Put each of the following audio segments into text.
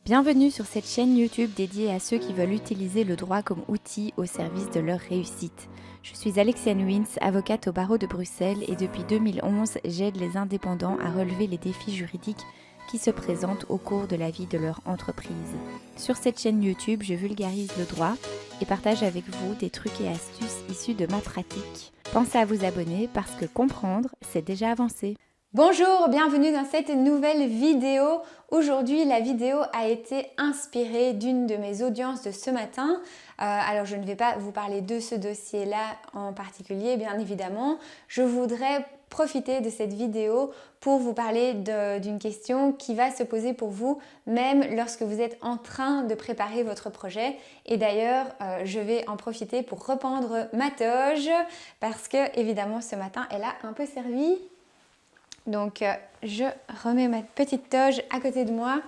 Bienvenue sur cette chaîne YouTube dédiée à ceux qui veulent utiliser le droit comme outil au service de leur réussite. Je suis Alexiane Wins, avocate au barreau de Bruxelles et depuis 2011, j'aide les indépendants à relever les défis juridiques qui se présentent au cours de la vie de leur entreprise. Sur cette chaîne YouTube, je vulgarise le droit et partage avec vous des trucs et astuces issus de ma pratique. Pensez à vous abonner parce que comprendre, c'est déjà avancer. Bonjour, bienvenue dans cette nouvelle vidéo. Aujourd'hui, la vidéo a été inspirée d'une de mes audiences de ce matin. Alors, je ne vais pas vous parler de ce dossier-là en particulier, bien évidemment. Je voudrais profiter de cette vidéo pour vous parler d'une question qui va se poser pour vous, même lorsque vous êtes en train de préparer votre projet. Et d'ailleurs, je vais en profiter pour rependre ma toge parce que, évidemment, ce matin, elle a un peu servi. Donc, je remets ma petite toge à côté de moi.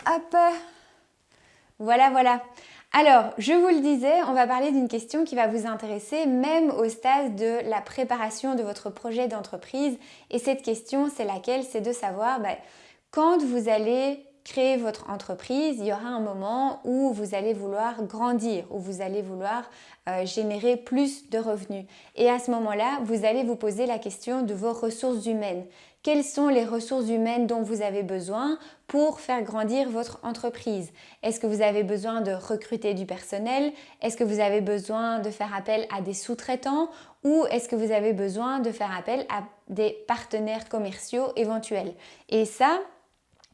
Hop! Voilà, voilà. Alors, je vous le disais, on va parler d'une question qui va vous intéresser même au stade de la préparation de votre projet d'entreprise. Et cette question, c'est laquelle? C'est de savoir, quand vous allez créer votre entreprise, il y aura un moment où vous allez vouloir grandir, où vous allez vouloir générer plus de revenus. Et à ce moment-là, vous allez vous poser la question de vos ressources humaines. Quelles sont les ressources humaines dont vous avez besoin pour faire grandir votre entreprise? Est-ce que vous avez besoin de recruter du personnel? Est-ce que vous avez besoin de faire appel à des sous-traitants? Ou est-ce que vous avez besoin de faire appel à des partenaires commerciaux éventuels? Et ça,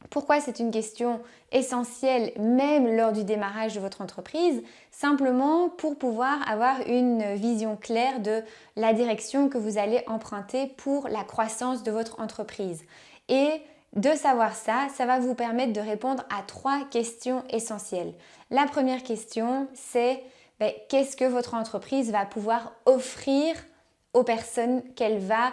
pourquoi c'est une question essentielle même lors du démarrage de votre entreprise? Simplement pour pouvoir avoir une vision claire de la direction que vous allez emprunter pour la croissance de votre entreprise. Et de savoir ça, ça va vous permettre de répondre à 3 questions essentielles. La première question, c'est qu'est-ce que votre entreprise va pouvoir offrir aux personnes qu'elle va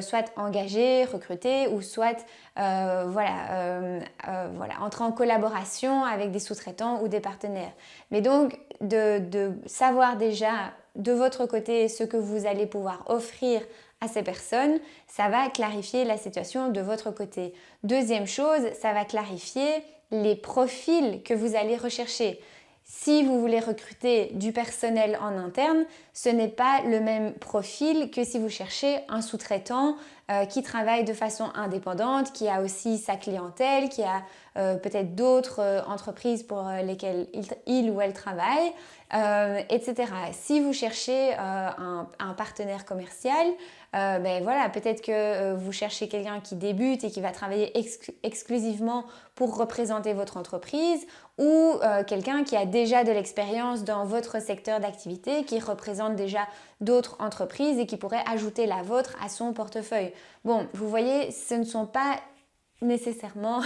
soit engager, recruter ou soit entrer en collaboration avec des sous-traitants ou des partenaires. Mais donc de savoir déjà de votre côté ce que vous allez pouvoir offrir à ces personnes, ça va clarifier la situation de votre côté. Deuxième chose, ça va clarifier les profils que vous allez rechercher. Si vous voulez recruter du personnel en interne, ce n'est pas le même profil que si vous cherchez un sous-traitant qui travaille de façon indépendante, qui a aussi sa clientèle, qui a peut-être d'autres entreprises pour lesquelles il ou elle travaille, etc. Si vous cherchez un partenaire commercial, peut-être que vous cherchez quelqu'un qui débute et qui va travailler exclusivement pour représenter votre entreprise ou quelqu'un qui a déjà de l'expérience dans votre secteur d'activité, qui représente déjà d'autres entreprises et qui pourrait ajouter la vôtre à son portefeuille. Bon, vous voyez, ce ne sont pas nécessairement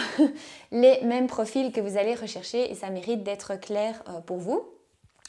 les mêmes profils que vous allez rechercher et ça mérite d'être clair pour vous.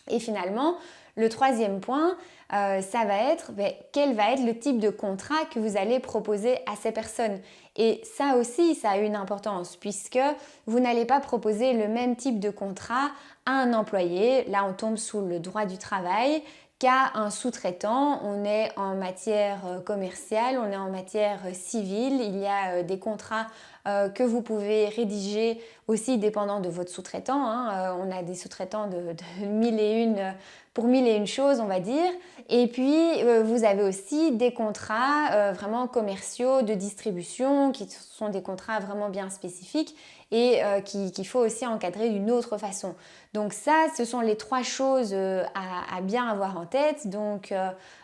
Et finalement, le troisième point, ça va être quel va être le type de contrat que vous allez proposer à ces personnes. Et ça aussi, ça a une importance puisque vous n'allez pas proposer le même type de contrat à un employé. Là, on tombe sous le droit du travail qu'à un sous-traitant. On est en matière commerciale, on est en matière civile. Il y a des contrats que vous pouvez rédiger aussi dépendant de votre sous-traitant. On a des sous-traitants de mille et une, pour mille et une choses, on va dire. Et puis, vous avez aussi des contrats vraiment commerciaux de distribution qui sont des contrats vraiment bien spécifiques et qu'il faut aussi encadrer d'une autre façon. Donc ça, ce sont les 3 choses à bien avoir en tête. Donc,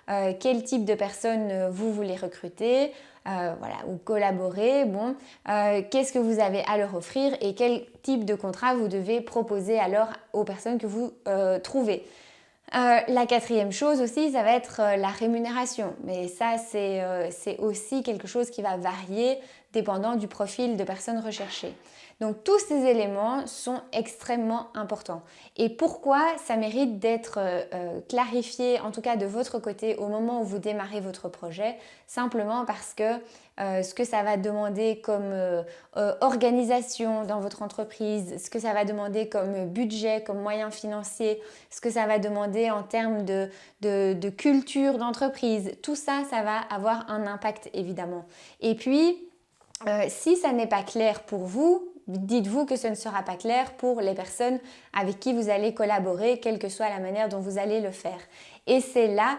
quel type de personnes vous voulez recruter ou collaborer. Qu'est-ce que vous avez à leur offrir et quel type de contrat vous devez proposer alors aux personnes que vous trouvez. La 4e chose aussi, ça va être la rémunération. Mais ça, c'est aussi quelque chose qui va varier dépendant du profil de personnes recherchées. Donc tous ces éléments sont extrêmement importants. Et pourquoi ça mérite d'être clarifié, en tout cas de votre côté, au moment où vous démarrez votre projet? Simplement parce que ce que ça va demander comme organisation dans votre entreprise, ce que ça va demander comme budget, comme moyens financiers, ce que ça va demander en termes de culture d'entreprise, tout ça, ça va avoir un impact évidemment. Et puis, si ça n'est pas clair pour vous, dites-vous que ce ne sera pas clair pour les personnes avec qui vous allez collaborer, quelle que soit la manière dont vous allez le faire. Et c'est là,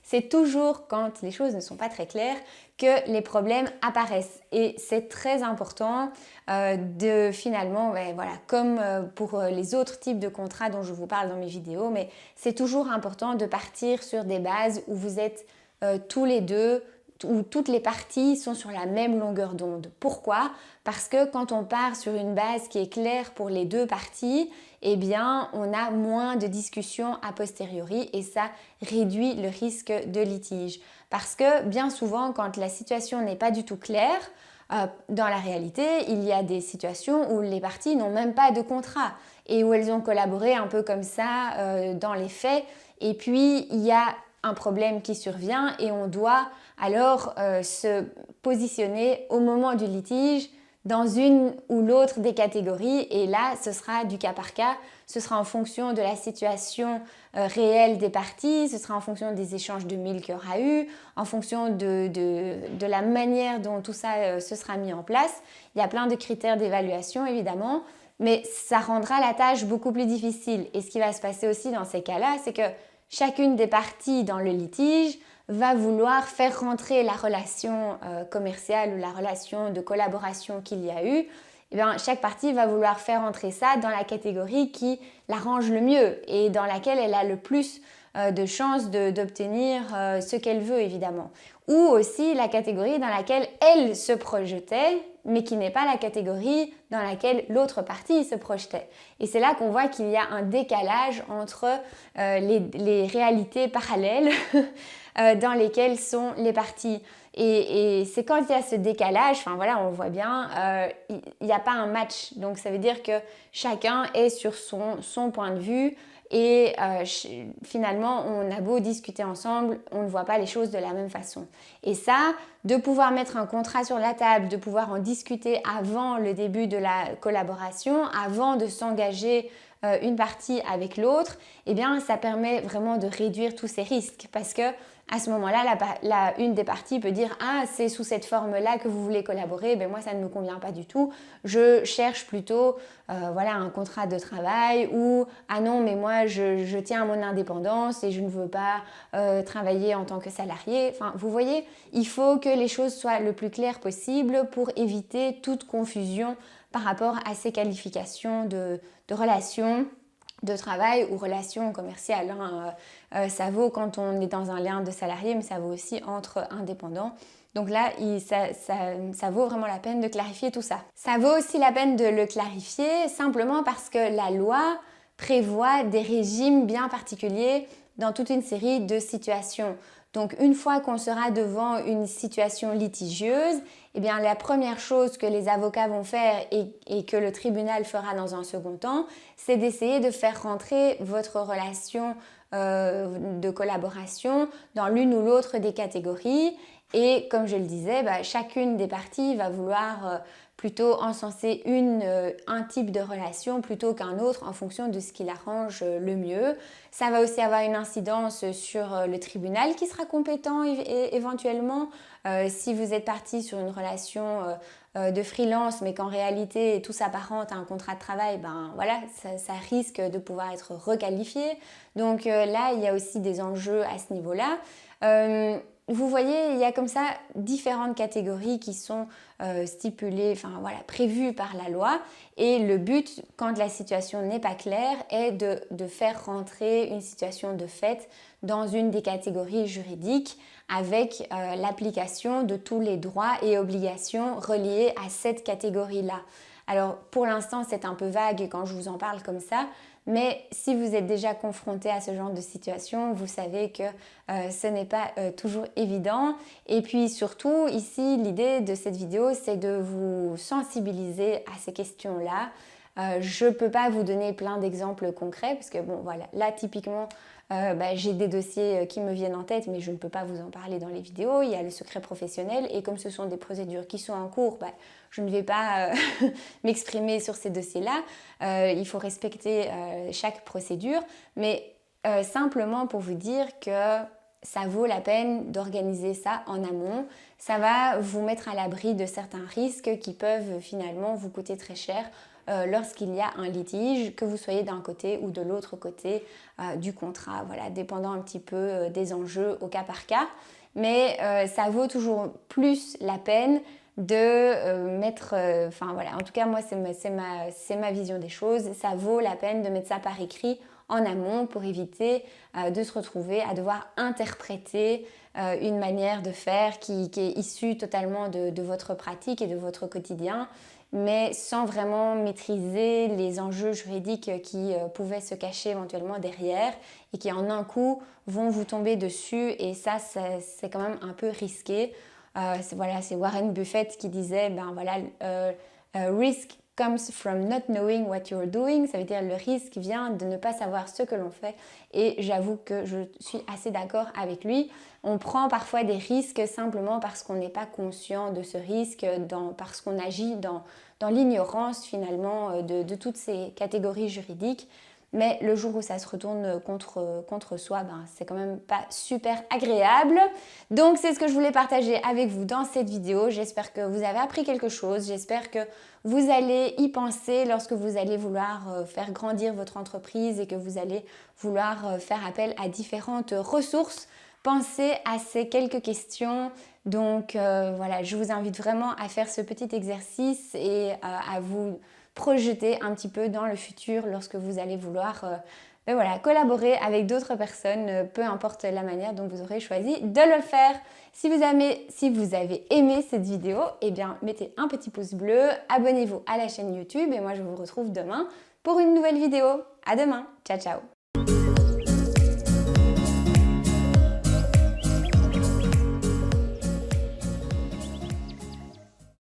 c'est toujours quand les choses ne sont pas très claires que les problèmes apparaissent. Et c'est très important de finalement, voilà, comme pour les autres types de contrats dont je vous parle dans mes vidéos, mais c'est toujours important de partir sur des bases où vous êtes tous les deux, où toutes les parties sont sur la même longueur d'onde. Pourquoi? Parce que quand on part sur une base qui est claire pour les deux parties, eh bien, on a moins de discussions a posteriori et ça réduit le risque de litige. Parce que bien souvent, quand la situation n'est pas du tout claire, dans la réalité, il y a des situations où les parties n'ont même pas de contrat et où elles ont collaboré un peu comme ça dans les faits. Et puis, il y a un problème qui survient et on doit alors se positionner au moment du litige dans une ou l'autre des catégories et là ce sera du cas par cas, ce sera en fonction de la situation réelle des parties, ce sera en fonction des échanges de mails qu'il y aura eu, en fonction de la manière dont tout ça se sera mis en place. Il y a plein de critères d'évaluation évidemment, mais ça rendra la tâche beaucoup plus difficile et ce qui va se passer aussi dans ces cas-là, c'est que chacune des parties dans le litige va vouloir faire rentrer la relation commerciale ou la relation de collaboration qu'il y a eu. Et bien, chaque partie va vouloir faire rentrer ça dans la catégorie qui l'arrange le mieux et dans laquelle elle a le plus de chances d'obtenir ce qu'elle veut évidemment. Ou aussi la catégorie dans laquelle elle se projetait, mais qui n'est pas la catégorie dans laquelle l'autre partie se projetait. Et c'est là qu'on voit qu'il y a un décalage entre les réalités parallèles dans lesquelles sont les parties. Et c'est quand il y a ce décalage, enfin voilà, on voit bien, il n'y a pas un match. Donc ça veut dire que chacun est sur son point de vue et finalement, on a beau discuter ensemble, on ne voit pas les choses de la même façon. Et ça, de pouvoir mettre un contrat sur la table, de pouvoir en discuter avant le début de la collaboration, avant de s'engager une partie avec l'autre, eh bien, ça permet vraiment de réduire tous ces risques parce que à ce moment-là, une des parties peut dire « Ah, c'est sous cette forme-là que vous voulez collaborer, ben moi ça ne me convient pas du tout, je cherche plutôt voilà, un contrat de travail » ou « Ah non, mais moi je tiens à mon indépendance et je ne veux pas travailler en tant que salarié ». Enfin, vous voyez, il faut que les choses soient le plus claires possible pour éviter toute confusion par rapport à ces qualifications de relations de travail ou relations commerciales. Ça vaut quand on est dans un lien de salarié, mais ça vaut aussi entre indépendants. Donc là, ça vaut vraiment la peine de clarifier tout ça. Ça vaut aussi la peine de le clarifier simplement parce que la loi prévoit des régimes bien particuliers dans toute une série de situations. Donc une fois qu'on sera devant une situation litigieuse, eh bien la première chose que les avocats vont faire et que le tribunal fera dans un second temps, c'est d'essayer de faire rentrer votre relation de collaboration dans l'une ou l'autre des catégories. Et comme je le disais, chacune des parties va vouloir plutôt encenser un type de relation plutôt qu'un autre en fonction de ce qui l'arrange le mieux. Ça va aussi avoir une incidence sur le tribunal qui sera compétent éventuellement. Si vous êtes parti sur une relation de freelance mais qu'en réalité tout s'apparente à un contrat de travail, voilà, ça risque de pouvoir être requalifié. Donc là, il y a aussi des enjeux à ce niveau-là. Vous voyez, il y a comme ça différentes catégories qui sont stipulées, prévues par la loi. Et le but, quand la situation n'est pas claire, est de faire rentrer une situation de fait dans une des catégories juridiques avec l'application de tous les droits et obligations reliés à cette catégorie-là. Alors, pour l'instant, c'est un peu vague quand je vous en parle comme ça. Mais si vous êtes déjà confronté à ce genre de situation, vous savez que ce n'est pas toujours évident. Et puis surtout, ici, l'idée de cette vidéo, c'est de vous sensibiliser à ces questions-là. Je ne peux pas vous donner plein d'exemples concrets, parce que bon, voilà, là, typiquement, j'ai des dossiers qui me viennent en tête, mais je ne peux pas vous en parler dans les vidéos. Il y a le secret professionnel, et comme ce sont des procédures qui sont en cours, je ne vais pas m'exprimer sur ces dossiers-là. Il faut respecter chaque procédure, mais simplement pour vous dire que ça vaut la peine d'organiser ça en amont. Ça va vous mettre à l'abri de certains risques qui peuvent finalement vous coûter très cher lorsqu'il y a un litige, que vous soyez d'un côté ou de l'autre côté du contrat, voilà, dépendant un petit peu des enjeux au cas par cas. Mais ça vaut toujours plus la peine de mettre, enfin voilà, en tout cas moi c'est ma vision des choses, ça vaut la peine de mettre ça par écrit en amont pour éviter de se retrouver à devoir interpréter une manière de faire qui est issue totalement de votre pratique et de votre quotidien, mais sans vraiment maîtriser les enjeux juridiques qui pouvaient se cacher éventuellement derrière et qui en un coup vont vous tomber dessus, et ça c'est quand même un peu risqué. C'est Warren Buffett qui disait, ben voilà, risk comes from not knowing what you're doing, ça veut dire le risque vient de ne pas savoir ce que l'on fait, et j'avoue que je suis assez d'accord avec lui. On prend parfois des risques simplement parce qu'on n'est pas conscient de ce risque, parce qu'on agit dans l'ignorance finalement de toutes ces catégories juridiques. Mais le jour où ça se retourne contre soi, ben, c'est quand même pas super agréable. Donc c'est ce que je voulais partager avec vous dans cette vidéo. J'espère que vous avez appris quelque chose. J'espère que vous allez y penser lorsque vous allez vouloir faire grandir votre entreprise et que vous allez vouloir faire appel à différentes ressources. Pensez à ces quelques questions. Donc voilà, je vous invite vraiment à faire ce petit exercice et à vous projeter un petit peu dans le futur lorsque vous allez vouloir collaborer avec d'autres personnes, peu importe la manière dont vous aurez choisi de le faire. Si vous avez aimé cette vidéo, eh bien mettez un petit pouce bleu, abonnez-vous à la chaîne YouTube et moi je vous retrouve demain pour une nouvelle vidéo. À demain, ciao ciao.